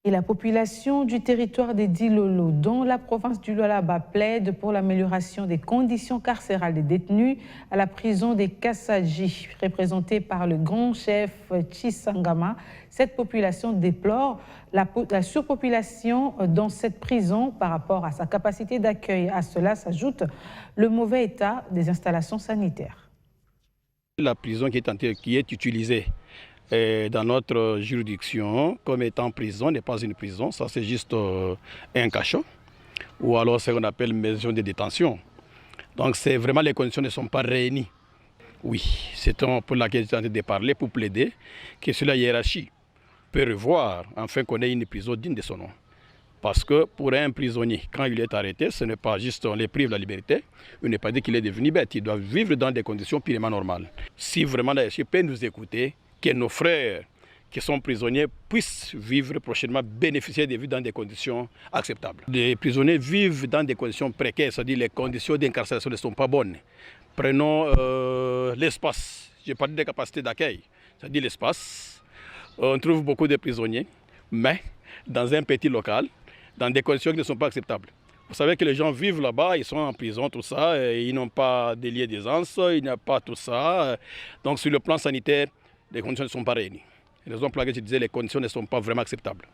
Et la population du territoire des Dilolo, dont la province du Lualaba, plaide pour l'amélioration des conditions carcérales des détenus à la prison des Kassaji, représentée par le grand chef Chisangama. Cette population déplore la surpopulation dans cette prison par rapport à sa capacité d'accueil. À cela s'ajoute le mauvais état des installations sanitaires. La prison qui est utilisée dans notre juridiction comme étant prison n'est pas une prison, ça c'est juste un cachot ou alors ce qu'on appelle maison de détention. Donc c'est vraiment les conditions ne sont pas réunies. Oui, c'est pour laquelle je suis en train de parler, pour plaider que sur la hiérarchie peut revoir afin qu'on ait une prison digne de son nom. Parce que pour un prisonnier, quand il est arrêté, ce n'est pas juste on les prive de la liberté, il n'est pas dit qu'il est devenu bête, il doit vivre dans des conditions purement normales. Si vraiment la hiérarchie peut nous écouter, que nos frères qui sont prisonniers puissent vivre prochainement, bénéficier de vie dans des conditions acceptables. Les prisonniers vivent dans des conditions précaires, c'est-à-dire les conditions d'incarcération ne sont pas bonnes. Prenons l'espace, j'ai parlé des capacités d'accueil, c'est-à-dire l'espace. On trouve beaucoup de prisonniers, mais dans un petit local, dans des conditions qui ne sont pas acceptables. Vous savez que les gens vivent là-bas, ils sont en prison, tout ça, et ils n'ont pas de liens d'aisance, ils n'ont pas tout ça. Donc sur le plan sanitaire, les conditions ne sont pas réunies. La raison pour laquelle je disais que les conditions ne sont pas vraiment acceptables.